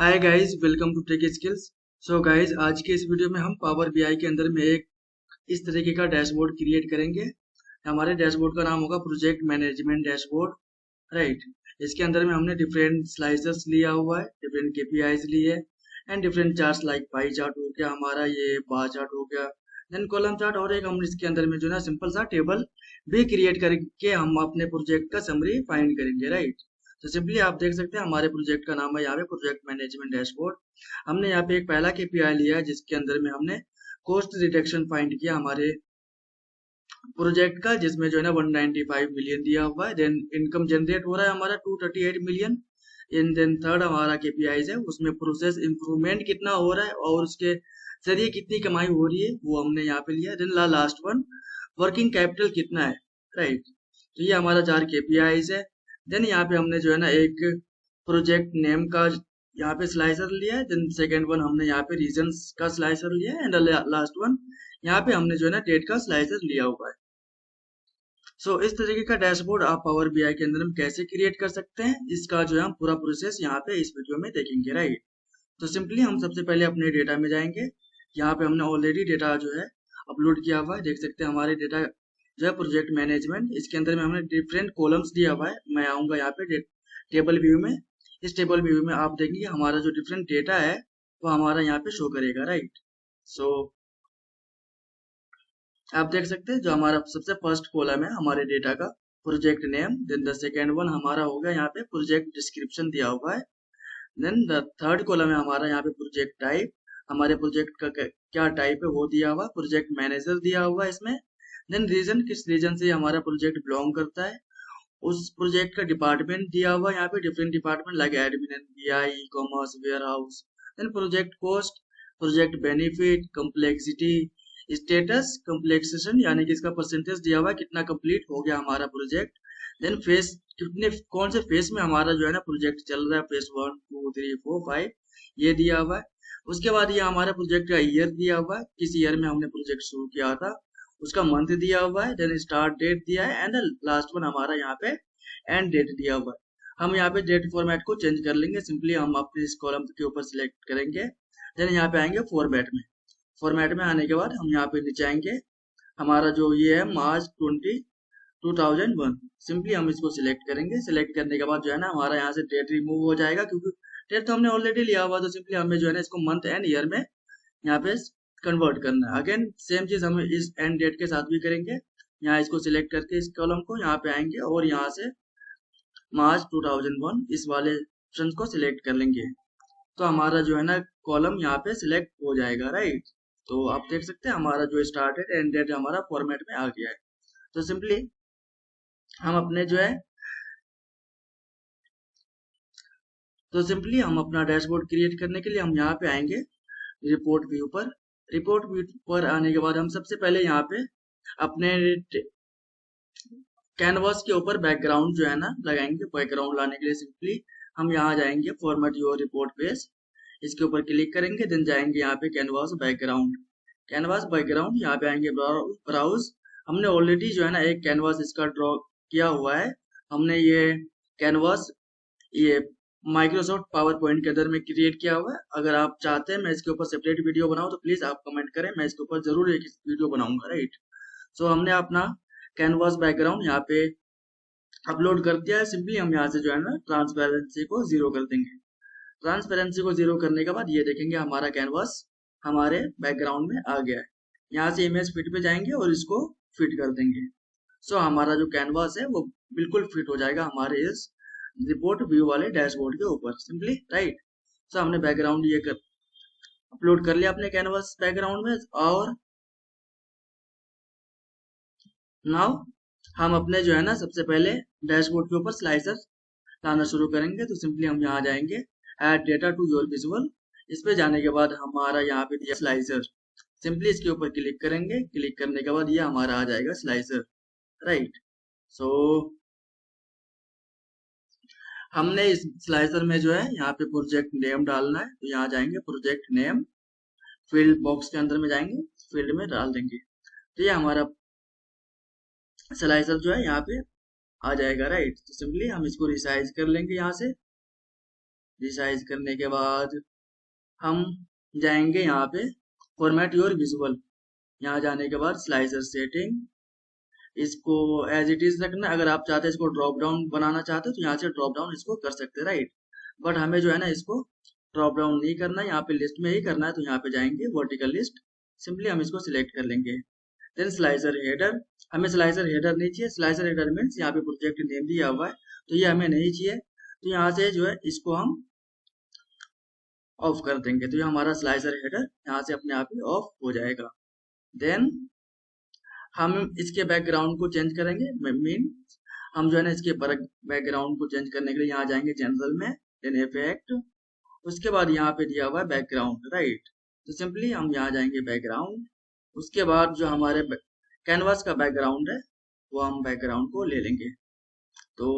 Hi guys, welcome to tech skills. So guys, आज के इस वीडियो में हम पावर बीआई के अंदर में एक इस तरीके का डैशबोर्ड क्रिएट करेंगे। हमारे डैशबोर्ड का नाम होगा प्रोजेक्ट मैनेजमेंट डैशबोर्ड, राइट। इसके अंदर में हमने डिफरेंट स्लाइसर्स लिया हुआ है, डिफरेंट केपीआईज लिए and different charts like pie chart हो गया, हमारा ये बार चार्ट हो गया, देन कॉलम चार्ट, और एक हम इसके अंदर में जो है ना सिंपल सा टेबल भी क्रिएट करके हम अपने प्रोजेक्ट का समरी फाइंड करेंगे, राइट। तो सिंपली आप देख सकते हैं हमारे प्रोजेक्ट का नाम है यहाँ पे प्रोजेक्ट मैनेजमेंट डैशबोर्ड। हमने यहाँ पे एक पहला केपीआई लिया है जिसके अंदर में हमने कॉस्ट रिडक्शन फाइंड किया हमारे प्रोजेक्ट का, जिसमें जो है ना 195 मिलियन दिया हुआ है। देन इनकम जनरेट हो रहा है हमारा 238 मिलियन। इन देन थर्ड हमारा केपीआई है, उसमें प्रोसेस इंप्रूवमेंट कितना हो रहा है और उसके जरिए कितनी कमाई हो रही है वो हमने यहाँ पे लिया। Then last one working capital कितना है, राइट। तो ये हमारा 4 केपीआईज है। देन यहाँ पे हमने जो है ना एक प्रोजेक्ट नेम का यहाँ पे स्लाइसर लिया है। देन सेकेंड वन हमने यहाँ पे रीजन्स का स्लाइसर लिया है एंड लास्ट वन यहाँ पे हमने जो है ना डेट का स्लाइसर लिया हुआ है। सो इस तरीके का डैशबोर्ड आप पावर बीआई के अंदर में कैसे क्रिएट कर सकते हैं, इसका जो है हम पूरा प्रोसेस यहाँ पे इस वीडियो में देखेंगे, राइट। तो सिंपली हम सबसे पहले अपने डेटा में जाएंगे। यहाँ पे हमने ऑलरेडी डेटा जो है अपलोड किया हुआ है, देख सकते हैं हमारे डेटा जो है प्रोजेक्ट मैनेजमेंट, इसके अंदर में हमने डिफरेंट कॉलम्स दिया हुआ है। मैं आऊंगा यहाँ पे टेबल व्यू में। इस टेबल व्यू में आप देखेंगे हमारा जो डिफरेंट डेटा है वो हमारा यहाँ पे शो करेगा, राइट। सो आप देख सकते हैं जो हमारा सबसे फर्स्ट कॉलम है हमारे डेटा का project name. Then the second one हमारा होगा यहाँ पे प्रोजेक्ट डिस्क्रिप्शन दिया हुआ है। देन द थर्ड कॉलम है हमारा यहाँ पे प्रोजेक्ट टाइप, हमारे प्रोजेक्ट का क्या टाइप है वो दिया हुआ। प्रोजेक्ट मैनेजर दिया हुआ है इसमें। देन रीजन, किस रीजन से हमारा प्रोजेक्ट बिलोंग करता है, उस प्रोजेक्ट का डिपार्टमेंट दिया हुआ है यहाँ पे, different department like admin and BI, commerce, warehouse. Then project cost, project benefit, complexity, status, complexation यानी कि इसका परसेंटेज दिया हुआ है कितना कंप्लीट हो गया हमारा प्रोजेक्ट। देन फेस, कितने कौन से फेस में हमारा जो है ना प्रोजेक्ट चल रहा है, फेस 1 2 3 4 5 ये दिया हुआ है। उसके बाद ये हमारा प्रोजेक्ट का ईयर दिया हुआ है, किस ईयर में हमने प्रोजेक्ट शुरू किया था, उसका मंथ दिया हुआ है। देन स्टार्ट डेट दिया है एंड लास्ट वन हमारा यहाँ पे एंड डेट दिया हुआ है। हम यहाँ पे डेट फॉर्मेट को चेंज कर लेंगे, सिंपली हम अपने इस कॉलम के ऊपर सिलेक्ट करेंगे। देन यहाँ पे आएंगे फॉर्मेट में। फॉर्मेट में आने के बाद हम यहाँ पे नीचे आएंगे, हमारा जो ये है मार्च 2001, सिंपली हम इसको सिलेक्ट करेंगे। सिलेक्ट करने के बाद जो है ना हमारा यहाँ से डेट रिमूव हो जाएगा, क्योंकि डेट तो हमने ऑलरेडी लिया हुआ, तो सिंपली हमें जो है ना इसको मंथ एंड ईयर में यहाँ पे कन्वर्ट करना है। अगेन सेम चीज हम इस एंड डेट के साथ भी करेंगे। यहाँ इसको सिलेक्ट करके इस कॉलम को यहाँ पे आएंगे और यहाँ से मार्च 2001 इस वाले ऑप्शन को सिलेक्ट कर लेंगे, तो हमारा जो है ना कॉलम यहाँ पे सिलेक्ट हो जाएगा, राइट। तो आप देख सकते हैं हमारा जो स्टार्ट डेट एंड डेट हमारा फॉर्मेट में आ गया है। तो सिंपली हम अपने जो है तो सिंपली हम अपना डैशबोर्ड क्रिएट करने के लिए हम यहाँ पे आएंगे रिपोर्ट व्यू पर। रिपोर्ट व्यू पर आने के बाद हम सबसे पहले यहाँ पे अपने कैनवास के ऊपर बैकग्राउंड जो है ना लगाएंगे। बैकग्राउंड लाने के लिए सिंपली हम यहाँ जाएंगे फॉर्मेट योर रिपोर्ट पेज, इसके ऊपर क्लिक करेंगे। देन जाएंगे यहाँ पे कैनवास बैकग्राउंड। कैनवास बैकग्राउंड यहाँ पे आएंगे ब्राउज। हमने ऑलरेडी जो है ना एक कैनवास इसका ड्रॉ किया हुआ है। हमने ये कैनवास ये माइक्रोसॉफ्ट पावर पॉइंट के अंदर में क्रिएट किया हुआ है। अगर आप चाहते हैं मैं इसके ऊपर सेपरेट वीडियो बनाऊं तो प्लीज आप कमेंट करें, मैं इसके ऊपर जरूर एक वीडियो बनाऊंगा, राइट। सो हमने अपना कैनवास बैकग्राउंड यहाँ पे अपलोड कर दिया है। सिंपली हम यहाँ से जो है ना ट्रांसपेरेंसी को 0 कर देंगे। ट्रांसपेरेंसी को 0 करने के बाद ये देखेंगे हमारा कैनवास हमारे बैकग्राउंड में आ गया है। यहाँ से इमेज फिट पे जाएंगे और इसको फिट कर देंगे। सो हमारा जो कैनवास है वो बिल्कुल फिट हो जाएगा हमारे इस रिपोर्ट व्यू वाले डैशबोर्ड के ऊपर, सिंपली, राइट। सो हमने बैकग्राउंड ये कर अपलोड कर लिया अपने कैनवास बैकग्राउंड में। और नाउ हम अपने जो है ना सबसे पहले डैशबोर्ड के ऊपर स्लाइसर लाना शुरू करेंगे। तो सिंपली हम यहाँ जाएंगे add data to your visual. इस पे जाने के बाद हमारा यहाँ पे दिया स्लाइसर, सिंपली इसके ऊपर क्लिक करेंगे। क्लिक करने के बाद ये हमारा आ जाएगा स्लाइसर, राइट। सो हमने इस स्लाइसर में जो है यहाँ पे प्रोजेक्ट नेम डालना है, तो यहाँ जाएंगे प्रोजेक्ट नेम, फील्ड बॉक्स के अंदर में जाएंगे, फील्ड में डाल देंगे। तो ये हमारा स्लाइसर जो है यहाँ पे आ जाएगा, राइट। तो सिंपली हम इसको रिसाइज कर लेंगे यहाँ से। रिसाइज करने के बाद हम जाएंगे यहाँ पे फॉर्मेट योर विजुअल। यहाँ जाने के बाद स्लाइसर सेटिंग, इसको एज इट इज रखना। अगर आप चाहते हैं इसको ड्रॉप डाउन बनाना चाहते हो तो यहाँ से ड्रॉप डाउन इसको कर सकते हैं, राइट। बट हमें जो है ना इसको ड्रॉप डाउन नहीं करना है, यहाँ पे लिस्ट में ही करना है। तो यहाँ पे जाएंगे वर्टिकल लिस्ट, सिंपली हम इसको सिलेक्ट कर लेंगे। देन स्लाइसर हेडर, हमें स्लाइसर हेडर नहीं चाहिए। स्लाइसर हेडर मीन्स यहाँ पे प्रोजेक्ट नेम दिया हुआ है तो ये हमें नहीं चाहिए। तो यहाँ से जो है इसको हम ऑफ कर देंगे, तो ये हमारा स्लाइसर हेडर यहाँ से अपने आप ही ऑफ हो जाएगा। देन हम इसके बैकग्राउंड को चेंज करेंगे। मीन हम जो है ना इसके बैकग्राउंड को चेंज करने के लिए यहाँ जाएंगे जनरल में, देन इफेक्ट, उसके बाद यहाँ पे दिया हुआ है बैकग्राउंड, राइट। तो सिंपली हम यहाँ जाएंगे बैकग्राउंड, उसके बाद जो हमारे कैनवास का बैकग्राउंड है वो हम बैकग्राउंड को ले लेंगे। तो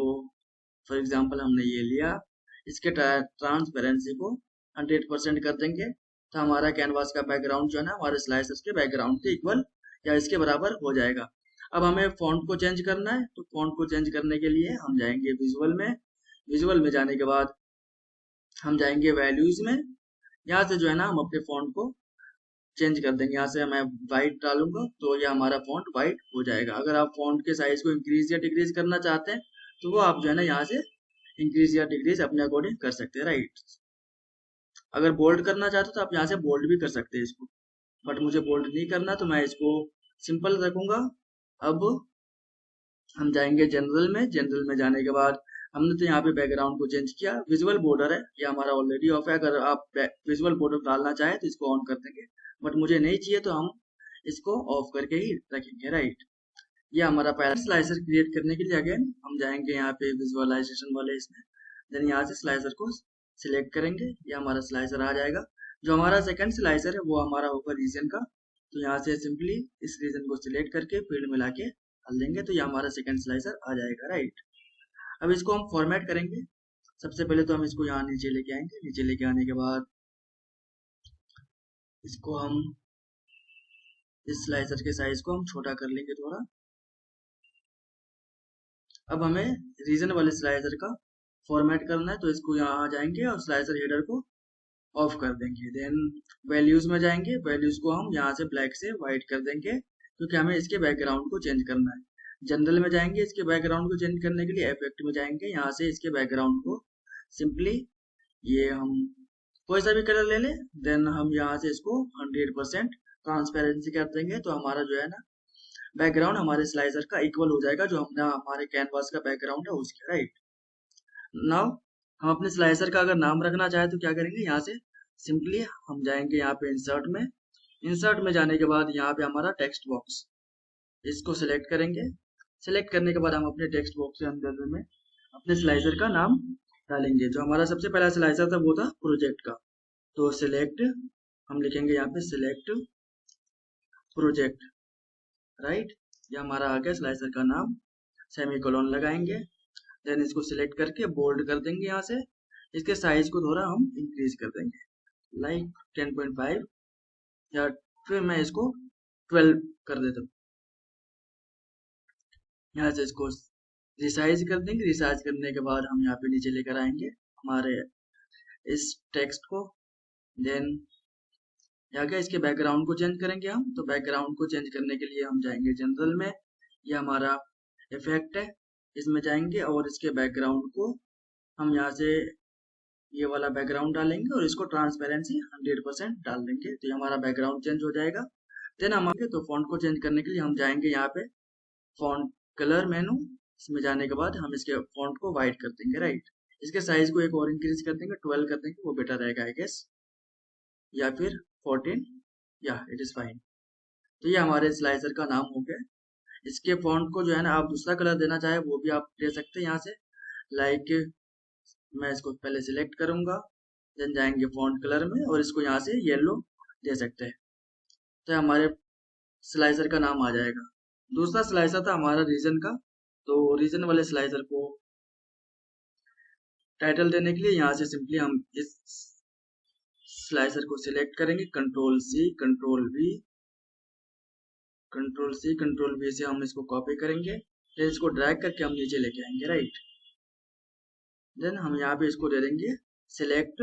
फॉर एग्जांपल हमने ये लिया, इसके ट्रांसपेरेंसी को 100% कर देंगे, तो हमारा कैनवास का बैकग्राउंड जो है ना हमारे स्लाइसर्स के बैकग्राउंड के इक्वल या इसके बराबर हो जाएगा। अब हमें फॉन्ट को चेंज करना है, तो फॉन्ट को चेंज करने के लिए हम जाएंगे विजुअल में। विजुअल में जाने के बाद हम जाएंगे वैल्यूज में, यहाँ से जो है ना हम अपने फॉन्ट को चेंज कर देंगे। यहाँ से मैं वाइट डालूंगा तो ये हमारा फॉन्ट वाइट हो जाएगा। अगर आप फॉन्ट के साइज को इंक्रीज या डिक्रीज करना चाहते हैं तो वो आप जो है ना यहाँ से इंक्रीज या डिक्रीज अपने अकॉर्डिंग कर सकते हैं, राइट। अगर बोल्ड करना चाहते हो तो आप यहाँ से बोल्ड भी कर सकते हैं इसको, बट मुझे बोल्ड नहीं करना तो मैं इसको सिंपल रखूंगा। अब हम जाएंगे जनरल में। जनरल में जाने के बाद हमने तो यहाँ पे बैकग्राउंड को चेंज किया। विजुअल बॉर्डर है ये हमारा ऑलरेडी ऑफ है, अगर आप विजुअल बॉर्डर डालना चाहे तो इसको ऑन कर देंगे, बट मुझे नहीं चाहिए तो हम इसको ऑफ करके ही रखेंगे, राइट। ये हमारा पहला स्लाइसर क्रिएट करने के लिए अगेन हम जाएंगे यहाँ पे विजुअलाइजेशन वाले इसमें, देन यहाँ से स्लाइसर को सिलेक्ट करेंगे, ये हमारा स्लाइसर आ जाएगा। जो हमारा सेकंड स्लाइसर है वो हमारा होगा रीजन का, तो यहाँ से सिंपली इस रीजन को सिलेक्ट करके फील्ड में लाके डाल देंगे, तो ये हमारा सेकंड स्लाइसर आ जाएगा, राइट। अब इसको हम फॉर्मेट करेंगे। सबसे पहले तो हम इसको यहाँ नीचे लेके आएंगे। नीचे लेके आने के बाद इसको हम इस स्लाइसर के साइज को हम छोटा कर लेंगे थोड़ा। अब हमें रीजन वाले स्लाइसर का फॉर्मेट करना है, तो इसको यहाँ आ जाएंगे और स्लाइसर हेडर को ऑफ कर देंगे। देन वैल्यूज में जाएंगे, वैल्यूज को हम यहाँ से ब्लैक से व्हाइट कर देंगे क्योंकि हमें इसके बैकग्राउंड को चेंज करना है। जनरल में जाएंगे, इसके बैकग्राउंड को चेंज करने के लिए इफेक्ट में जाएंगे, यहाँ से इसके बैकग्राउंड को सिंपली ये हम कोई सा भी कलर ले लें, देन हम यहाँ से इसको 100% ट्रांसपेरेंसी कर देंगे, तो हमारा जो है ना बैकग्राउंड हमारे स्लाइसर का इक्वल हो जाएगा जो हमने हमारे कैनवास का बैकग्राउंड है उसके, राइट। नाउ हम अपने स्लाइसर का अगर नाम रखना चाहे तो क्या करेंगे, यहाँ से सिंपली हम जाएंगे यहाँ पे इंसर्ट में। इंसर्ट में जाने के बाद यहाँ पे हमारा टेक्स्ट बॉक्स, इसको सिलेक्ट करेंगे। सिलेक्ट करने के बाद हम अपने टेक्स्ट बॉक्स के अंदर में अपने स्लाइसर का नाम डालेंगे। जो हमारा सबसे पहला स्लाइसर था वो था प्रोजेक्ट का, तो सिलेक्ट हम लिखेंगे यहाँ पे सिलेक्ट प्रोजेक्ट, राइट। ये हमारा आ गया स्लाइसर का नाम, सेमीकोलन लगाएंगे। देन इसको सिलेक्ट करके बोल्ड कर देंगे यहाँ से। इसके साइज को थोड़ा हम इंक्रीज कर देंगे, लाइक 10.5 या फिर मैं इसको 12 कर देता हूँ। यहाँ से इसको रिसाइज कर देंगे। रिसाइज करने के बाद हम यहाँ पे नीचे लेकर आएंगे हमारे इस टेक्स्ट को। देन यहाँ के इसके बैकग्राउंड को चेंज करेंगे हम, तो बैकग्राउंड को चेंज करने के लिए हम जाएंगे जनरल में, ये हमारा इफेक्ट है, इसमें जाएंगे और इसके बैकग्राउंड को हम यहाँ से ये वाला बैकग्राउंड डालेंगे और इसको ट्रांसपेरेंसी 100% डाल देंगे, तो ये हमारा बैकग्राउंड चेंज हो जाएगा। देन हम आगे तो फॉन्ट को चेंज करने के लिए हम जाएंगे यहाँ पे फॉन्ट कलर मेनू, इसमें जाने के बाद हम इसके फॉन्ट को व्हाइट कर देंगे, राइट। इसके साइज को एक और इंक्रीज कर देंगे, 12 कर देंगे, वो बेटर रहेगा आई गेस, या फिर 14, या इट इज फाइन। तो ये हमारे स्लाइसर का नाम हो गया। इसके फॉन्ट को जो है ना आप दूसरा कलर देना चाहे वो भी आप दे सकते हैं यहाँ से, लाइक मैं इसको पहले सिलेक्ट करूंगा, देन जाएंगे फॉन्ट कलर में और इसको यहाँ से येलो दे सकते हैं, तो हमारे स्लाइसर का नाम आ जाएगा। दूसरा स्लाइसर था हमारा रीजन का, तो रीजन वाले स्लाइसर को टाइटल देने के लिए यहाँ से सिंपली हम इस स्लाइसर को सिलेक्ट करेंगे, कंट्रोल सी कंट्रोल वी से हम इसको कॉपी करेंगे, फिर इसको ड्रैग करके हम नीचे लेके आएंगे, राइट। देन हम यहाँ पे इसको दे देंगे select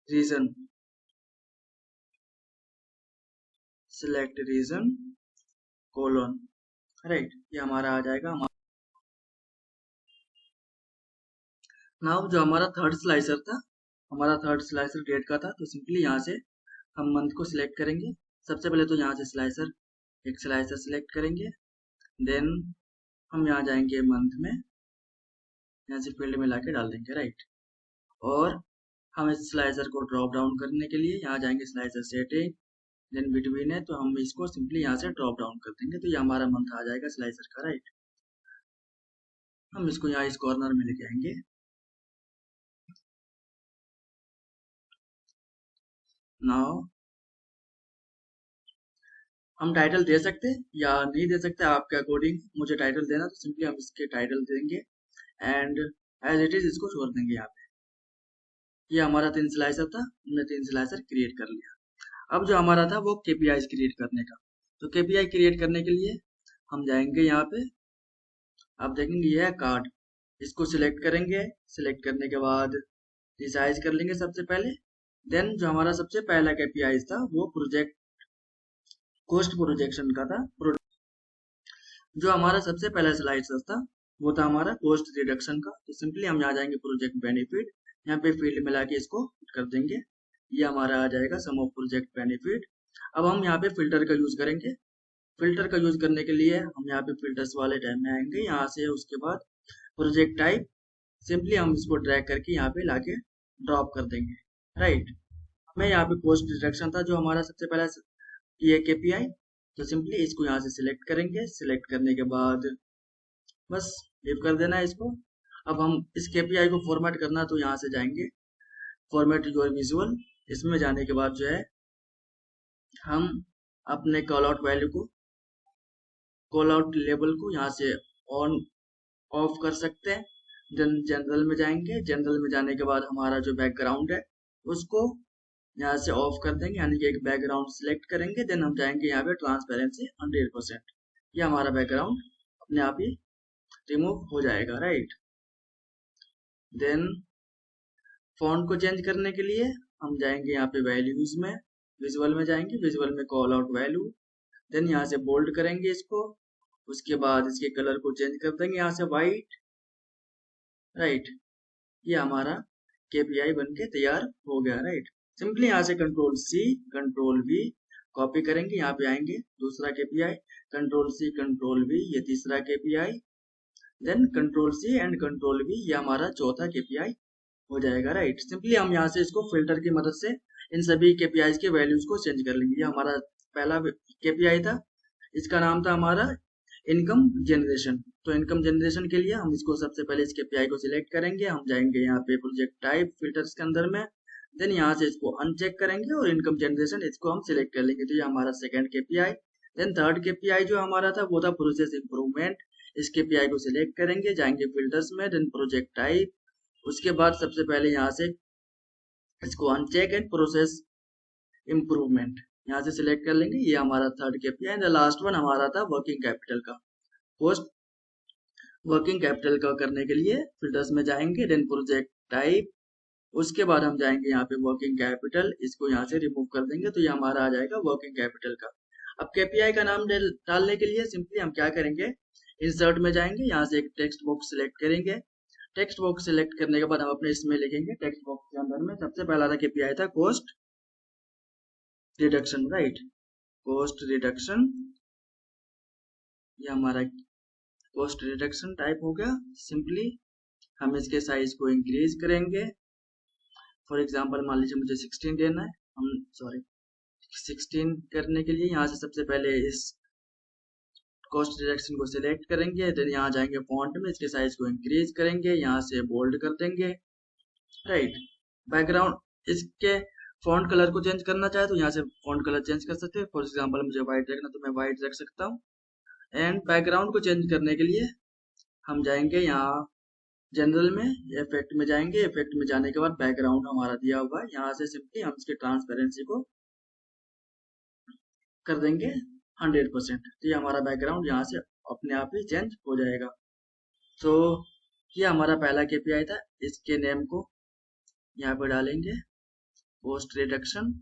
region, select region colon, right, ये हमारा आ जाएगा। नाउ जो हमारा थर्ड स्लाइसर था, हमारा थर्ड स्लाइसर डेट का था, तो सिंपली यहाँ से हम मंथ को सिलेक्ट करेंगे। सबसे पहले तो यहाँ से स्लाइसर, एक स्लाइसर सिलेक्ट करेंगे, देन हम यहाँ जाएंगे मंथ में, यहाँ से फील्ड में लाके डाल देंगे, राइट। और हम इस स्लाइसर को ड्रॉप डाउन करने के लिए यहाँ जाएंगे स्लाइसर सेटिंग, देन बिटवीन है, तो हम इसको सिंपली यहाँ से ड्रॉप डाउन कर देंगे, तो ये हमारा मंथ आ जाएगा स्लाइसर का, राइट। हम इसको यहाँ इस कॉर्नर में लेके आएंगे। नाउ हम टाइटल दे सकते हैं या नहीं दे सकते, आपके अकॉर्डिंग। मुझे टाइटल देना, तो सिंपली हम इसके टाइटल देंगे एंड एज इट इज इसको छोड़ देंगे यहाँ पे। ये हमारा 3 स्लाइसर था, हमने 3 स्लाइसर क्रिएट कर लिया। अब जो हमारा था वो केपीआई क्रिएट करने का, तो केपीआई क्रिएट करने के लिए हम जाएंगे यहाँ पे, आप देखेंगे ये है कार्ड, इसको सिलेक्ट करेंगे। सिलेक्ट करने के बाद रिसाइज कर लेंगे सबसे पहले। देन जो हमारा सबसे पहला केपीआई था वो प्रोजेक्ट कॉस्ट प्रोजेक्शन का था। जो हमारा सबसे पहला स्लाइड था वो था हमारा कॉस्ट रिडक्शन का, तो सिंपली हम यहाँ जाएंगे प्रोजेक्ट बेनिफिट, यहाँ पे फील्ड मिला के इसको कर देंगे, ये हमारा आ जाएगा सम ऑफ प्रोजेक्ट बेनिफिट। अब हम यहाँ पे फिल्टर का यूज करेंगे। फिल्टर का यूज करने के लिए हम यहाँ पे फिल्टर्स वाले टैब में आएंगे, यहाँ से उसके बाद प्रोजेक्ट टाइप, सिंपली हम इसको ड्रैग करके यहाँ पे लाके ड्रॉप कर देंगे, राइट। हमें यहाँ पे कॉस्ट रिडक्शन था जो हमारा सबसे पहला ये केपीआई, तो सिंपली इसको यहाँ से सिलेक्ट करेंगे। सिलेक्ट करने के बाद बस लीव कर देना है इसको। अब हम इस केपीआई को फॉर्मेट करना, तो यहाँ से जाएंगे फॉर्मेट योर विजुअल, इसमें जाने के बाद जो है हम अपने कॉल आउट वैल्यू को, कॉल आउट लेबल को यहाँ से ऑन ऑफ कर सकते हैं। देन जनरल में जाएंगे, जनरल में जाने के बाद हमारा जो बैकग्राउंड है उसको यहाँ से ऑफ कर देंगे, यानी कि एक बैकग्राउंड सिलेक्ट करेंगे। देन हम जाएंगे यहाँ पे ट्रांसपेरेंसी 100%, ये हमारा बैकग्राउंड अपने आप ही रिमूव हो जाएगा, राइट। देन फॉन्ट को चेंज करने के लिए हम जाएंगे यहाँ पे वैल्यूज में, विजुअल में जाएंगे, विजुअल में कॉल आउट वैल्यू, देन यहाँ से बोल्ड करेंगे इसको। उसके बाद इसके कलर को चेंज कर देंगे यहाँ से वाइट, राइट। ये हमारा केपीआई बन के तैयार हो गया, राइट। सिंपली यहाँ से control C control V copy करेंगे, यहाँ पे आएंगे दूसरा KPI, control C control V, ये तीसरा KPI, then control C and control V, ये हमारा चौथा केपीआई हो जाएगा, राइट। सिंपली हम यहाँ से इसको फिल्टर की मदद से इन सभी केपीआई के वैल्यूज को चेंज कर लेंगे। ये हमारा पहला केपीआई था, इसका नाम था हमारा इनकम जनरेशन। तो इनकम जनरेशन के लिए हम इसको सबसे पहले इस केपीआई को सिलेक्ट करेंगे, हम जाएंगे यहाँ पे प्रोजेक्ट टाइप फिल्टर्स के अंदर में, देन यहाँ से इसको अनचेक करेंगे और इनकम जनरेशन इसको हम सिलेक्ट कर लेंगे, तो ये हमारा second KPI. Then third KPI जो हमारा था वो था प्रोसेस इंप्रूवमेंट, इस केपीआई को सिलेक्ट करेंगे, जाएंगे फिल्टर्स में, देन प्रोजेक्ट टाइप, उसके बाद सबसे पहले यहाँ से इसको अनचेक एंड प्रोसेस इंप्रूवमेंट यहाँ से सिलेक्ट कर लेंगे, ये हमारा third KPI. The last one हमारा था वर्किंग कैपिटल का, पोस्ट वर्किंग कैपिटल का करने के लिए फिल्टर्स में जाएंगे, देन प्रोजेक्ट टाइप, उसके बाद हम जाएंगे यहाँ पे वर्किंग कैपिटल, इसको यहाँ से रिमूव कर देंगे, तो ये हमारा आ जाएगा वर्किंग कैपिटल का। अब केपीआई का नाम डालने के लिए सिंपली हम क्या करेंगे, इंसर्ट में जाएंगे, यहाँ से एक टेक्स्ट बॉक्स सिलेक्ट करेंगे। टेक्स्ट बॉक्स सिलेक्ट करने के बाद हम अपने इसमें लिखेंगे, टेक्स्ट बॉक्स के अंदर में सबसे पहला था केपीआई था cost reduction, right, cost reduction, ये हमारा कॉस्ट रिडक्शन टाइप हो गया। सिंपली हम इसके साइज को इंक्रीज करेंगे, फॉर एग्जांपल मान लीजिए मुझे 16 देना है, हम 16 करने के लिए यहाँ से सबसे पहले इस कॉस्ट रिडक्शन को सिलेक्ट करेंगे, देन यहाँ जाएंगे फॉन्ट में, इसके साइज को इंक्रीज करेंगे, यहाँ से बोल्ड कर देंगे, राइट। बैकग्राउंड इसके फॉन्ट कलर को चेंज करना चाहे तो यहाँ से फॉन्ट कलर चेंज कर सकते हैं, फॉर एग्जांपल मुझे व्हाइट रखना तो मैं व्हाइट रख सकता हूँ। एंड बैकग्राउंड को चेंज करने के लिए हम जाएंगे यहाँ जनरल में, इफेक्ट में जाएंगे, इफेक्ट में जाने के बाद बैकग्राउंड हमारा दिया हुआ है, यहाँ से सिंपली हम इसके ट्रांसपेरेंसी को कर देंगे 100%, तो ये हमारा बैकग्राउंड यहाँ से अपने आप ही चेंज हो जाएगा। तो ये हमारा पहला केपीआई था, इसके नेम को यहाँ पे डालेंगे पोस्ट रिडक्शन।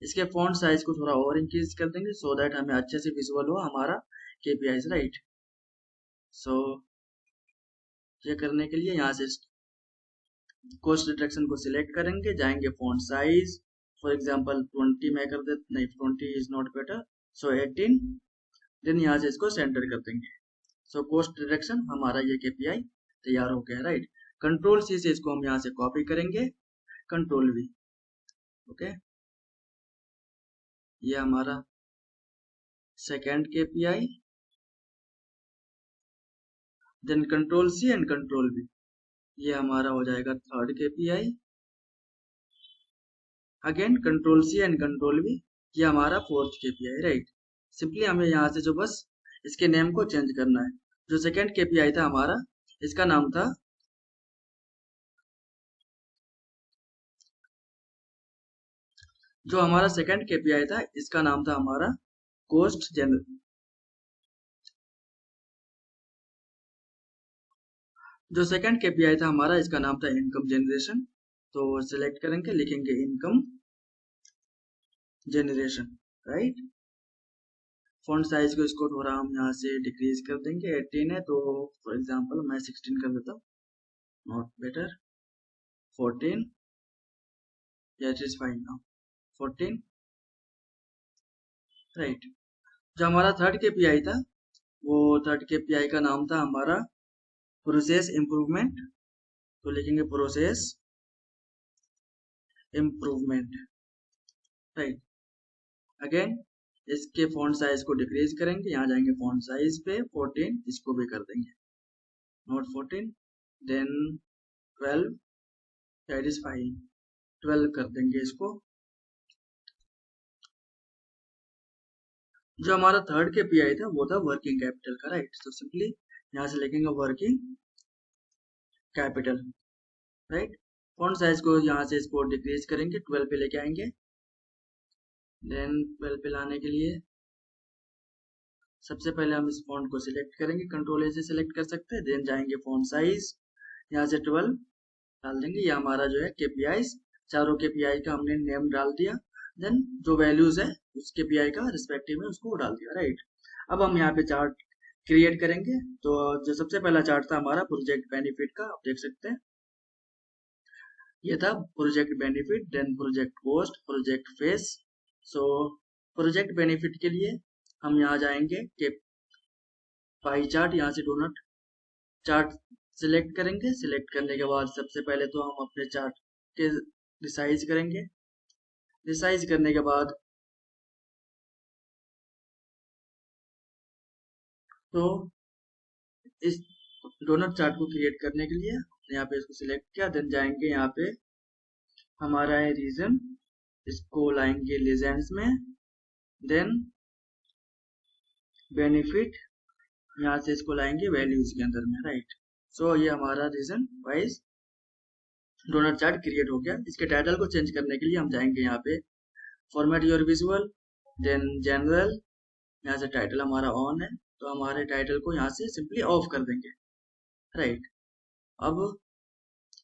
इसके फॉन्ट साइज को थोड़ा और इंक्रीज कर देंगे सो दैट हमें अच्छे से विजुअल हो हमारा केपीआई, राइट। सो ये करने के लिए यहाँ से कोस्ट रिडक्शन को सिलेक्ट करेंगे, जाएंगे फॉन्ट साइज, फॉर एग्जांपल 20 में कर देते, नहीं 20 is not better, so 18, then यहाँ से इसको सेंटर कर देंगे। सो कोस्ट रिडक्शन हमारा ये केपीआई तैयार हो गया, राइट। कंट्रोल सी से इसको हम यहाँ से कॉपी करेंगे, कंट्रोल वी, ओके। ये हमारा second KPI, then control C and control V, ये हमारा हो जाएगा third KPI, again control C and control V, ये हमारा फोर्थ केपीआई, राइट। सिंपली हमें यहाँ से जो बस इसके नेम को चेंज करना है। जो सेकेंड केपीआई था हमारा, इसका नाम था जो हमारा सेकेंड केपीआई था इसका नाम था हमारा कोस्ट जनरल। जो सेकेंड केपीआई था हमारा इसका नाम था इनकम जनरेशन, तो सिलेक्ट करेंगे, लिखेंगे income generation, right. Font size को इसको थोड़ा हम यहाँ से डिक्रीज कर देंगे, 18 है तो फॉर एग्जांपल मैं 16 कर देता हूँ, not better, 14, it is fine now, 14, right. जो हमारा थर्ड केपीआई था वो थर्ड केपीआई का नाम था हमारा प्रोसेस इम्प्रूवमेंट, तो लिखेंगे प्रोसेस इम्प्रूवमेंट, राइट। अगेन इसके फॉन्ट साइज को डिक्रीज करेंगे, यहाँ जाएंगे फॉन्ट साइज पे 14, इसको भी कर देंगे not 14, then 12, that is fine, 12 कर देंगे इसको। जो हमारा थर्ड केपीआई था वो था वर्किंग कैपिटल का, राइट। तो सिंपली यहाँ से लिखेंगे working capital, right. Font size को यहाँ से इसको डिक्रीज करेंगे, 12 पे लेके आएंगे, देन 12 पे लाने के लिए सबसे पहले हम इस फॉन्ट को सिलेक्ट करेंगे, कंट्रोल ए से सिलेक्ट कर सकते हैं, देन जाएंगे फॉन्ट साइज, यहाँ से 12 डाल देंगे। ये हमारा जो है केपीआई, चारों केपीआई का हमने नेम डाल दिया, देन जो वैल्यूज है उस केपीआई का रिस्पेक्टिव में उसको डाल दिया, राइट। अब हम यहाँ पे चार्ट क्रिएट करेंगे, तो जो सबसे पहला चार्ट था हमारा प्रोजेक्ट बेनिफिट का, आप देख सकते हैं ये था project benefit, then project cost, project phase. So project benefit के लिए हम यहाँ जाएंगे कि पाई चार्ट, यहाँ से डोनट चार्ट सिलेक्ट करेंगे, सिलेक्ट करने के बाद सबसे पहले तो हम अपने चार्ट के रिसाइज करेंगे, रिसाइज करने के बाद तो इस डोनट चार्ट को क्रिएट करने के लिए यहाँ पे इसको सिलेक्ट किया, देन जाएंगे यहाँ पे हमारा है रीजन, इसको लाएंगे लीजेंड्स में, देन बेनिफिट, यहाँ से इसको लाएंगे वैल्यूज के अंदर में, राइट। सो ये हमारा region wise donut chart create हो गया। इसके टाइटल को चेंज करने के लिए हम जाएंगे यहाँ पे format your visual, then general, यहाँ से टाइटल हमारा ऑन है तो हमारे टाइटल को यहाँ से सिंपली ऑफ कर देंगे, राइट। अब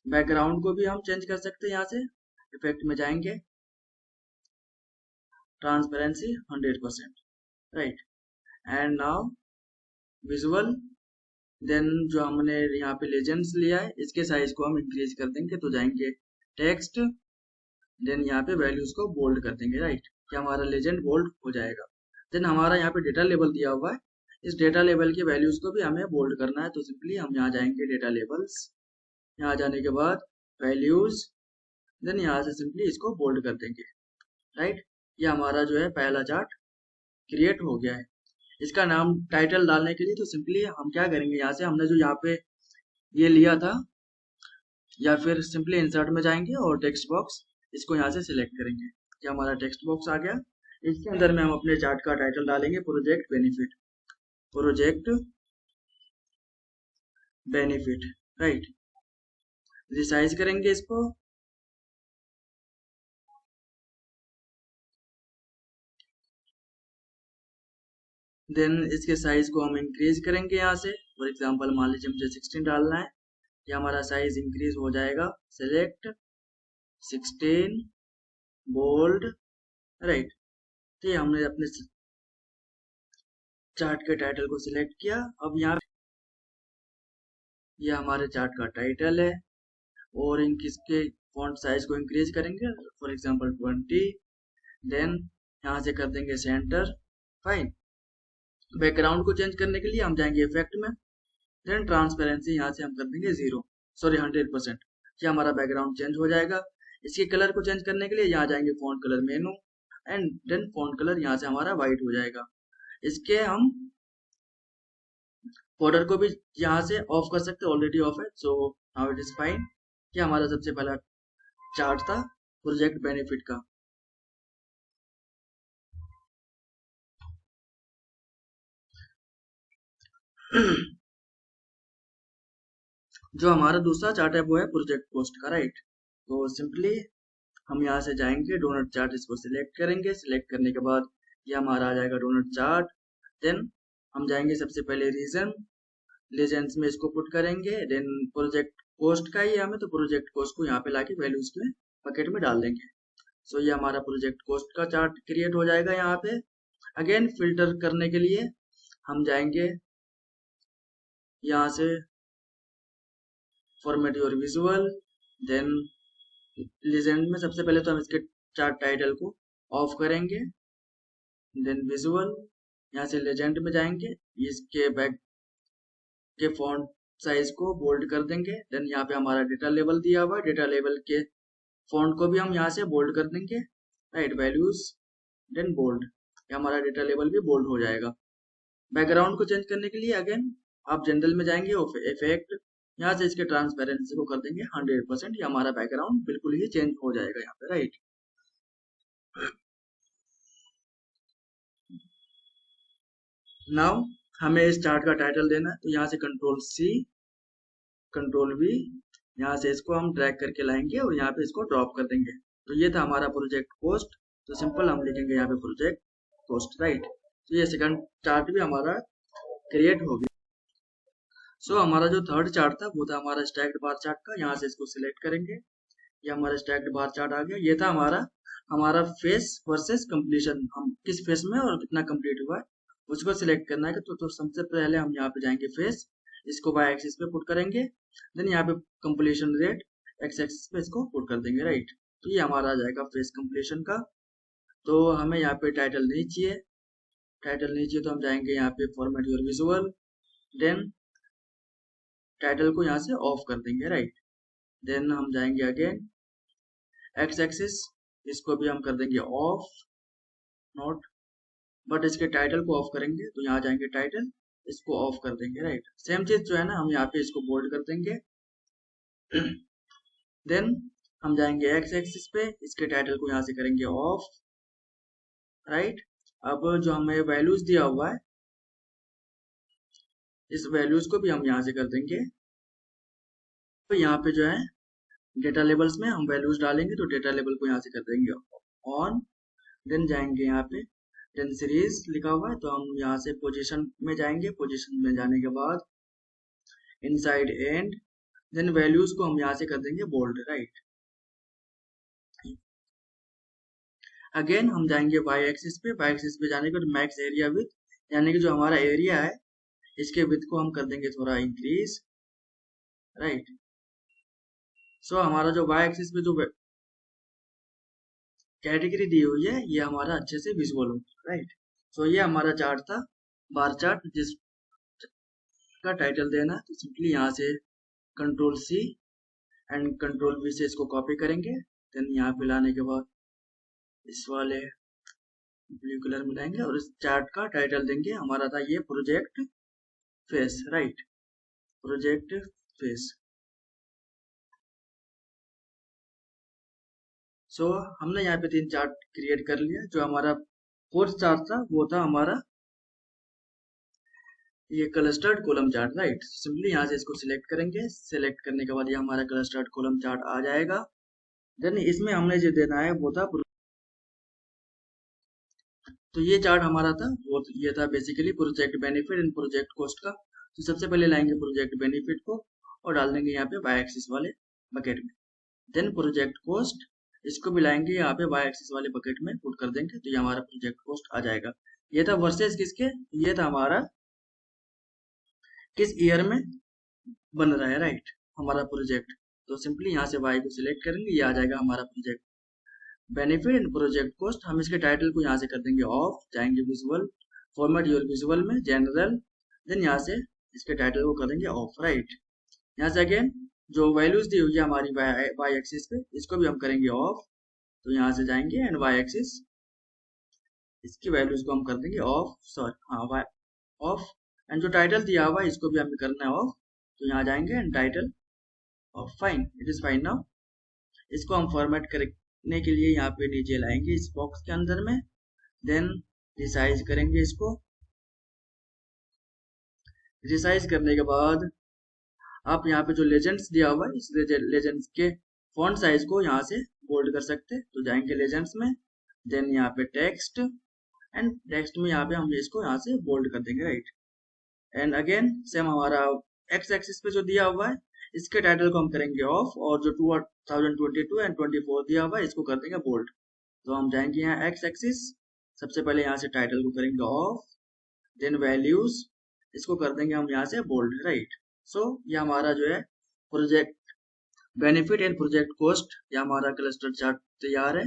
बैकग्राउंड को भी हम चेंज कर सकते हैं, यहाँ से इफेक्ट में जाएंगे, transparency 100%, right. And now visual, then जो हमने यहाँ पे लेजेंड्स लिया है इसके साइज को हम इंक्रीज कर देंगे, तो जाएंगे टेक्स्ट, देन यहाँ पे वैल्यूज को बोल्ड कर देंगे, राइट। कि हमारा लेजेंड बोल्ड हो जाएगा। देन हमारा यहाँ पे डेटा लेवल दिया हुआ है, इस डेटा लेवल के वैल्यूज को भी हमें बोल्ड करना है, तो सिंपली हम यहाँ जाएंगे डेटा लेवल्स, यहाँ जाने के बाद वैल्यूज, देन यहाँ से सिंपली इसको बोल्ड कर देंगे, राइट। ये हमारा जो है पहला चार्ट क्रिएट हो गया है। इसका नाम टाइटल डालने के लिए तो सिंपली हम क्या करेंगे, यहाँ से हमने जो यहाँ पे ये लिया था, या फिर सिंपली इंसर्ट में जाएंगे और टेक्स्ट बॉक्स, इसको यहाँ से सिलेक्ट करेंगे, कि हमारा टेक्स्ट बॉक्स आ गया। इसके अंदर में हम अपने चार्ट का टाइटल डालेंगे project benefit, project benefit, right. Resize करेंगे इसको, देन इसके साइज को हम इंक्रीज करेंगे यहाँ से, फॉर एग्जांपल मान लीजिए मुझे 16 डालना है, ये हमारा साइज इंक्रीज हो जाएगा, सिलेक्ट 16 बोल्ड, राइट। तो ये हमने अपने चार्ट के टाइटल को सिलेक्ट किया। अब यहाँ ये हमारे चार्ट का टाइटल है, और इसके फॉन्ट साइज को इंक्रीज करेंगे, फॉर एग्जांपल 20। देन यहाँ से कर देंगे सेंटर, फाइन। बैकग्राउंड को चेंज करने के लिए हम जाएंगे इफेक्ट में, देन ट्रांसपेरेंसी यहाँ से हम कर देंगे 100% क्या हमारा बैकग्राउंड चेंज हो जाएगा। इसके कलर को चेंज करने के लिए यहाँ जाएंगे font colour menu, and then font colour यहाँ से हमारा व्हाइट हो जाएगा। इसके हम बॉर्डर को भी यहाँ से ऑफ कर सकते हैं, ऑलरेडी ऑफ है, so now it is fine. ये हमारा सबसे पहला चार्ट था प्रोजेक्ट बेनिफिट का। जो हमारा दूसरा चार्ट है वो है प्रोजेक्ट कॉस्ट का, राइट। तो सिंपली हम यहाँ से जाएंगे डोनट चार्ट, इसको सिलेक्ट करेंगे। सिलेक्ट करने के बाद ये हमारा आ जाएगा डोनट चार्ट। देन हम जाएंगे सबसे पहले रीजन, लीजेंस में इसको पुट करेंगे। देन प्रोजेक्ट कॉस्ट का ही हमें, तो प्रोजेक्ट कॉस्ट को यहाँ पे लाके वैल्यूज में बकेट में डाल देंगे। सो ये हमारा प्रोजेक्ट कॉस्ट का चार्ट क्रिएट हो जाएगा। यहाँ पे अगेन फिल्टर करने के लिए हम जाएंगे यहाँ से format your visual, then legend में सबसे पहले तो हम इसके चार्ट टाइटल को ऑफ करेंगे। देन विजुअल, यहाँ से लेजेंड में जाएंगे, इसके बैक के फॉन्ट साइज को बोल्ड कर देंगे। देन यहाँ पे हमारा डेटा लेवल दिया हुआ है, डेटा लेवल के फॉन्ट को भी हम यहाँ से बोल्ड कर देंगे, राइट। वैल्यूज देन बोल्ड, हमारा डेटा लेवल भी बोल्ड हो जाएगा। बैकग्राउंड को चेंज करने के लिए अगेन आप जनरल में जाएंगे, इफेक्ट, यहाँ से इसके ट्रांसपेरेंसी को कर देंगे 100%। ये हमारा बैकग्राउंड बिल्कुल ही चेंज हो जाएगा यहाँ पे, राइट। नाउ हमें इस चार्ट का टाइटल देना है, तो यहाँ से कंट्रोल C, कंट्रोल V, यहाँ से इसको हम ड्रैग करके लाएंगे और यहाँ पे इसको ड्रॉप कर देंगे। तो ये था हमारा प्रोजेक्ट कॉस्ट। तो सिंपल हम लिखेंगे यहाँ पे प्रोजेक्ट कॉस्ट, राइट। तो ये सेकंड चार्ट भी हमारा क्रिएट हो गया। सो हमारा जो थर्ड चार्ट था वो था हमारा स्टैक्ड बार चार्ट का। यहाँ से इसको सिलेक्ट करेंगे, ये हमारा स्टैक्ड बार चार्ट आ गया। ये था हमारा फेस वर्सेस कंप्लीशन, हम किस फेस में और कितना कंप्लीट हुआ है उसको सिलेक्ट करना है। तो सबसे पहले हम यहाँ पे जाएंगे फेस, इसको वाई एक्सिस पे पुट करेंगे। देन यहाँ पे कंप्लीशन रेट एक्स एक्सिस पे इसको पुट कर देंगे, राइट। तो ये हमारा आ जाएगा फेस कंप्लीशन का। तो हमें यहाँ पे टाइटल नहीं चाहिए, तो हम जाएंगे यहाँ पे format your visual, then title को यहाँ से ऑफ कर देंगे, राइट। देन हम जाएंगे अगेन एक्स एक्सिस, इसको भी हम कर देंगे ऑफ, नॉट, बट इसके टाइटल को ऑफ करेंगे। तो यहाँ जाएंगे टाइटल, इसको ऑफ कर देंगे, राइट। सेम चीज जो है ना, हम यहाँ पे इसको बोल्ड कर देंगे। देन हम जाएंगे एक्स एक्सिस पे, इसके टाइटल को यहाँ से करेंगे ऑफ, राइट। अब जो हमें वैल्यूज दिया हुआ है, इस वैल्यूज को भी हम यहाँ से कर देंगे। तो यहाँ पे जो है डेटा लेवल्स में हम वैल्यूज डालेंगे, तो डेटा लेवल को यहाँ से कर देंगे ऑन। देन जाएंगे यहाँ पे देन सीरीज लिखा हुआ है, तो हम यहाँ से पोजीशन में जाएंगे। पोजीशन में जाने के बाद इनसाइड एंड, देन वैल्यूज को हम यहाँ से कर देंगे बोल्ड, राइट। अगेन हम जाएंगे वाई एक्सिस पे, वाई एक्सिस पे जाने के बाद मैक्स एरिया विथ, यानी कि जो हमारा एरिया है इसके विथ को हम कर देंगे थोड़ा इंक्रीज, राइट। सो हमारा जो वाई एक्सिस पे जो कैटेगरी दी हुई है ये हमारा अच्छे से विजुअल हो, राइट। सो ये हमारा चार्ट था बार चार्ट, जिस का टाइटल देना, तो सिंपली यहाँ से control C and control V से इसको कॉपी करेंगे। देन यहाँ पे लाने के बाद इस वाले ब्लू कलर में लाएंगे और इस चार्ट का टाइटल देंगे, हमारा था ये project phase, right, project phase. So हमने यहाँ पे 3 चार्ट क्रिएट कर लिया। जो हमारा फोर्थ चार्ट था वो था हमारा ये clustered column chart, right. Simply यहाँ से इसको सिलेक्ट करेंगे। सिलेक्ट करने के बाद ये हमारा क्लस्टर्ड कॉलम चार्ट आ जाएगा। देन इसमें हमने जो देना है वो था, तो ये चार्ट हमारा था वो ये था basically project benefit and project cost का। तो सबसे पहले लाएंगे प्रोजेक्ट बेनिफिट को और डाल देंगे यहाँ पे वाई एक्सिस वाले बकेट में। देन प्रोजेक्ट कॉस्ट, इसको भी लाएंगे यहाँ पे वाई एक्सिस वाले बकेट में पुट कर देंगे, तो ये हमारा प्रोजेक्ट कॉस्ट आ जाएगा। ये था वर्सेस किसके, ये था हमारा किस ईयर में बन रहा है, राइट, हमारा प्रोजेक्ट। तो सिंपली यहाँ से वाई को सिलेक्ट करेंगे, ये आ जाएगा हमारा project. Benefit and project cost, हम इसके टाइटल को यहाँ से कर देंगे ऑफ, जाएंगे विजुअल, फॉर्मेट योर विजुअल में जनरल, देन यहाँ से इसके टाइटल को कर देंगे ऑफ, राइट। यहाँ से अगेन जो वैल्यूज दी हुई है हमारी वाई एक्सिस पे, इसको भी हम करेंगे ऑफ। तो यहाँ से जाएंगे एंड वाई एक्सिस, इसकी वैल्यूज को हम कर देंगे ऑफ, सॉरी हाँ ऑफ। एंड जो टाइटल दिया हुआ है इसको भी हमें करना है ऑफ। तो यहाँ जाएंगे and title of, fine, it is fine now. इसको हम फॉर्मेट करने के लिए यहाँ पे नीचे लाएंगे इस बॉक्स के अंदर में, देन रिसाइज करेंगे इसको। रिसाइज करने के बाद आप यहाँ पे जो लेजेंड्स दिया हुआ है, इस लेजेंड्स के फॉन्ट साइज को यहाँ से बोल्ड कर सकते हैं। तो जाएंगे लेजेंड्स में, देन यहाँ पे टेक्स्ट, एंड टेक्स्ट में यहाँ पे हम इसको यहाँ से बोल्ड कर देंगे, राइट। एंड अगेन सेम हमारा एक्स एक्सिस पे जो दिया हुआ है, इसके टाइटल को हम करेंगे ऑफ, और जो 2022 एंड 24 दिया हुआ है इसको कर देंगे बोल्ड। तो हम जाएंगे यहाँ एक्स एक्सिस, सबसे पहले यहाँ से टाइटल को करेंगे ऑफ, देन वैल्यूज, इसको कर देंगे हम यहाँ से बोल्ड, राइट। सो ये हमारा जो है project benefit and project cost, ये हमारा क्लस्टर चार्ट तैयार है।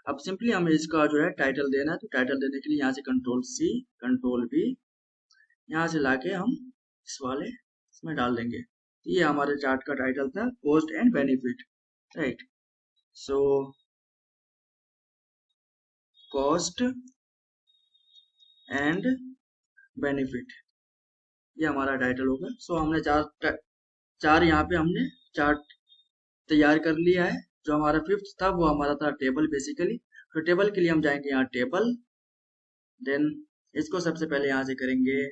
अब सिंपली हमें इसका जो है टाइटल देना है, तो टाइटल देने के लिए यहाँ से कंट्रोल सी कंट्रोल बी, यहाँ से लाके हम इस वाले इसमें डाल देंगे। तो ये हमारे चार्ट का टाइटल था, cost and benefit, right. So cost and benefit, ये हमारा टाइटल होगा। सो हमने चार यहाँ पे हमने चार्ट तैयार कर लिया है। जो हमारा फिफ्थ था वो हमारा था टेबल बेसिकली। तो टेबल के लिए हम जाएंगे यहाँ टेबल, देन इसको सबसे पहले यहाँ से करेंगे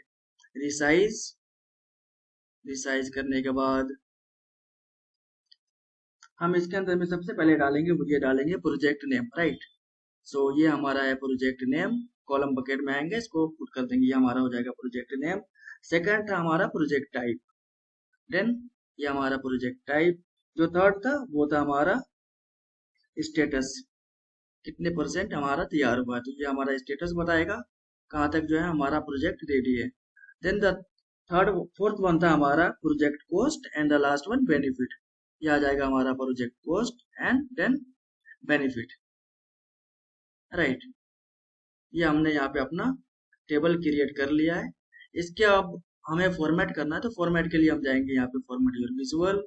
रिसाइज। रिसाइज करने के बाद हम इसके अंदर में सबसे पहले डालेंगे, वो ये डालेंगे प्रोजेक्ट नेम, राइट। सो ये हमारा है प्रोजेक्ट नेम, कॉलम बकेट में आएंगे, इसको पुट कर देंगे, ये हमारा हो जाएगा प्रोजेक्ट नेम। सेकंड था हमारा प्रोजेक्ट टाइप, देन ये हमारा प्रोजेक्ट टाइप। जो थर्ड था वो था हमारा स्टेटस, कितने परसेंट हमारा तैयार हुआ है, तो ये हमारा स्टेटस बताएगा कहाँ तक जो है हमारा प्रोजेक्ट रेडी है। देन द फोर्थ वन था हमारा project cost, and the last one benefit. ये आ जाएगा हमारा project cost and then benefit, right. ये हमने यहाँ पे अपना टेबल क्रिएट कर लिया है। इसके अब हमें फॉर्मेट करना है, तो फॉर्मेट के लिए हम जाएंगे यहाँ पे फॉर्मेट योर विजुअल,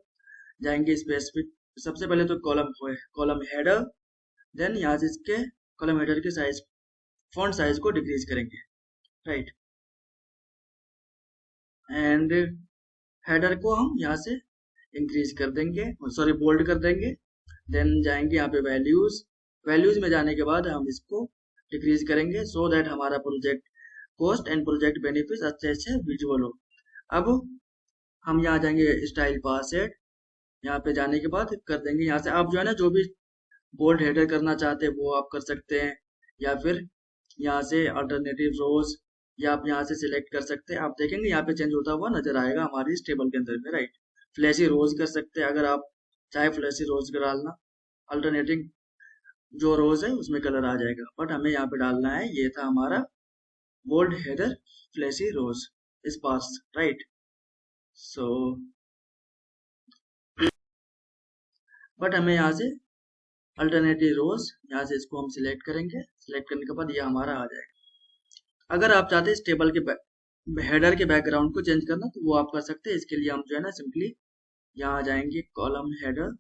जाएंगे स्पेसिफिक, सबसे पहले तो कॉलम हेडर, देन यहाँ से इसके कॉलम हेडर के साइज, फॉन्ट साइज को डिक्रीज करेंगे, राइट। एंड हेडर को हम यहाँ से इंक्रीज कर देंगे, सॉरी बोल्ड कर देंगे। देन जाएंगे यहाँ पे वैल्यूज, वैल्यूज में जाने के बाद हम इसको डिक्रीज करेंगे, सो दैट हमारा project cost and project benefit अच्छे अच्छे विजुअल हो। अब हम यहाँ जाएंगे स्टाइल पासेट, यहाँ पे जाने के बाद कर देंगे यहाँ से, आप जो है ना जो भी बोल्ड हेडर करना चाहते हैं वो आप कर सकते हैं, या फिर यहाँ से अल्टरनेटिव रोज, या आप यहाँ से सिलेक्ट कर सकते हैं। आप देखेंगे यहाँ पे चेंज होता हुआ नजर आएगा हमारी इस टेबल के अंदर में, राइट। फ्लैशी रोज कर सकते हैं, अगर आप चाहे फ्लैशी रोज का डालना, अल्टरनेटिव जो रोज है उसमें कलर आ जाएगा, बट हमें यहाँ पे डालना है, ये था हमारा bold header flashy rose sparse, right. So but हमें यहाँ से अल्टरनेटिव रोज, यहाँ से इसको हम सिलेक्ट करेंगे, सिलेक्ट करने के बाद ये हमारा आ जाएगा। अगर आप चाहते हैं इस टेबल के हेडर के बैकग्राउंड को चेंज करना, तो वो आप कर सकते हैं। इसके लिए हम जो है ना सिंपली यहाँ जाएंगे कॉलम हेडर,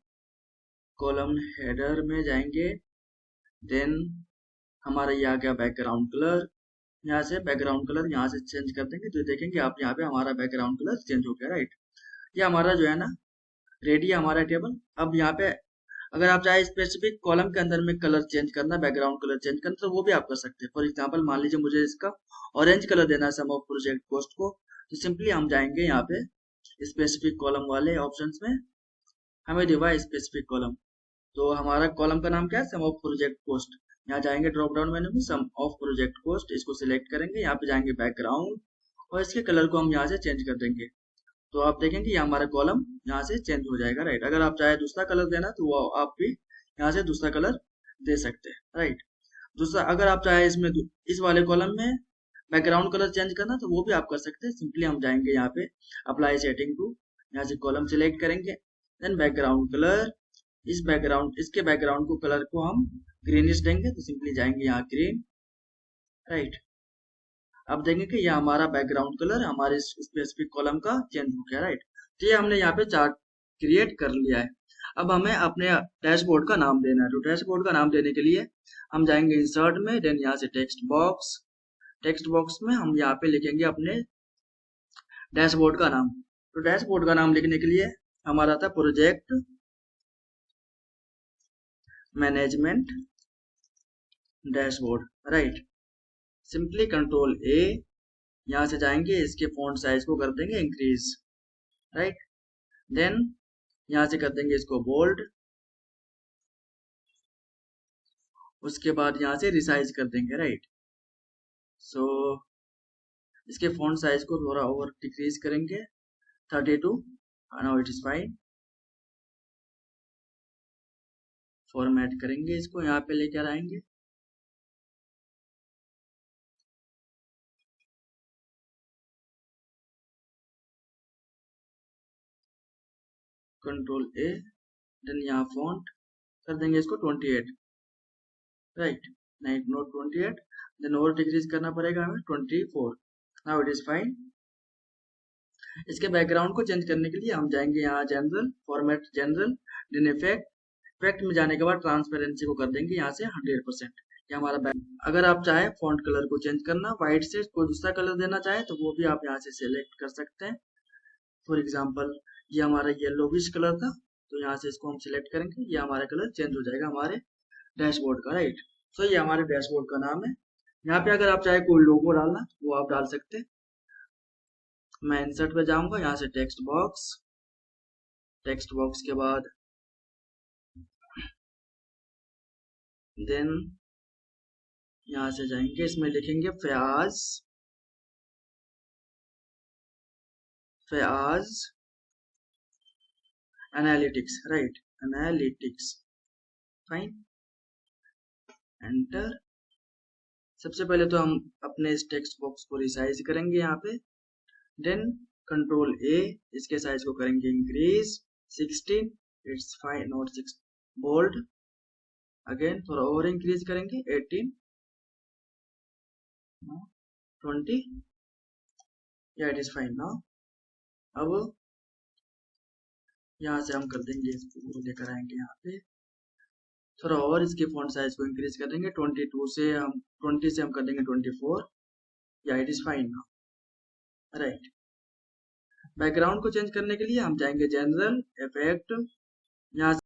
कॉलम हेडर में जाएंगे, देन हमारा ये आ गया बैकग्राउंड कलर, यहाँ से बैकग्राउंड कलर यहाँ से चेंज कर देंगे, तो देखेंगे आप यहाँ पे हमारा बैकग्राउंड कलर चेंज हो गया, राइट। ये हमारा जो है ना रेडी है हमारा टेबल। अब यहाँ पे अगर आप चाहे स्पेसिफिक कॉलम के अंदर में कलर चेंज करना, बैकग्राउंड कलर चेंज करना, तो वो भी आप कर सकते हैं। फॉर एग्जांपल मान लीजिए मुझे इसका ऑरेंज कलर देना है सम ऑफ प्रोजेक्ट कॉस्ट को, तो सिंपली हम जाएंगे यहाँ पे स्पेसिफिक कॉलम वाले ऑप्शंस में, हमें दिवा स्पेसिफिक कॉलम, तो हमारा कॉलम का नाम क्या है, सम ऑफ प्रोजेक्ट कॉस्ट। यहाँ जाएंगे ड्रॉप डाउन मेन्यू में सम ऑफ प्रोजेक्ट कॉस्ट, इसको सिलेक्ट करेंगे, यहाँ पे जाएंगे बैकग्राउंड, और इसके कलर को हम यहाँ से चेंज कर देंगे, तो आप देखेंगे ये हमारा कॉलम यहाँ से चेंज हो जाएगा, राइट। अगर आप चाहे दूसरा कलर देना, तो वो आप भी यहाँ से दूसरा कलर दे सकते हैं, राइट। दूसरा, अगर आप चाहे इसमें इस वाले कॉलम में बैकग्राउंड कलर चेंज करना तो वो भी आप कर सकते हैं। सिंपली हम जाएंगे यहाँ पे अप्लाई सेटिंग टू, यहाँ से कॉलम सिलेक्ट करेंगे, देन बैकग्राउंड कलर, इसके बैकग्राउंड को कलर को हम ग्रीनिश देंगे, तो सिंपली जाएंगे यहाँ ग्रीन, राइट। अब देखेंगे कि ये हमारा बैकग्राउंड कलर हमारे स्पेसिफिक कॉलम का चेंज हो गया, राइट। तो ये हमने यहाँ पे चार्ट क्रिएट कर लिया है। अब हमें अपने डैशबोर्ड का नाम देना है। तो डैशबोर्ड का नाम देने के लिए हम जाएंगे इंसर्ट में, देन यहाँ से टेक्स्ट बॉक्स में हम यहाँ पे लिखेंगे अपने डैशबोर्ड का नाम। तो डैशबोर्ड का नाम लिखने के लिए हमारा था project management dashboard, right. Simply control ए, यहाँ से जाएंगे इसके फॉन्ट साइज को कर देंगे इंक्रीज, राइट। देन यहाँ से कर देंगे इसको बोल्ड, उसके बाद यहाँ से रिसाइज कर देंगे, राइट। सो इसके फॉन्ट साइज को थोड़ा और डिक्रीज करेंगे 32, now it is fine. Format करेंगे इसको, यहाँ पे लेकर आएंगे, कंट्रोल ए, देन यहाँ फॉन्ट कर देंगे इसको 28, राइट। नहीं, नोट 28, देन और डिक्रीज करना पड़ेगा हमें 24, नाउ इट इज फाइन। इसके बैकग्राउंड को चेंज करने के लिए हम जाएंगे यहाँ general, format general, then effect में जाने के बाद ट्रांसपेरेंसी को कर देंगे यहाँ से 100%। ये हमारा बैक। अगर आप चाहे फॉन्ट कलर को चेंज करना, व्हाइट से कोई दूसरा कलर देना चाहे तो वो भी आप यहाँ से सिलेक्ट कर सकते हैं। फॉर एग्जाम्पल ये हमारा येलोविश कलर था, तो यहाँ से इसको हम सिलेक्ट करेंगे, ये हमारा कलर चेंज हो जाएगा हमारे डैशबोर्ड का, राइट। सो ये हमारे डैशबोर्ड का नाम है। यहाँ पे अगर आप चाहे कोई लोगो डालना वो आप डाल सकते हैं। मैं इंसर्ट पे जाऊंगा, यहाँ से टेक्स्ट बॉक्स के बाद देन यहाँ से जाएंगे, इसमें लिखेंगे Fayaz analytics, right, analytics, fine, enter. सबसे पहले तो हम अपने इस टेक्स्ट बॉक्स को रिसाइज करेंगे यहाँ पे, देन कंट्रोल ए, इसके साइज को करेंगे increase 16, it's fine, not 6, bold, again थोड़ा और इंक्रीज करेंगे 18, 20, या इट इज फाइन नाउ। अब यहाँ से हम कर देंगे इसको लेकर आएंगे यहाँ पे, थोड़ा और इसके फॉन्ट साइज को इंक्रीज कर देंगे 20 से हम कर देंगे 24, या it is fine now, right. Background को चेंज करने के लिए हम जाएंगे जनरल, इफेक्ट, यहाँ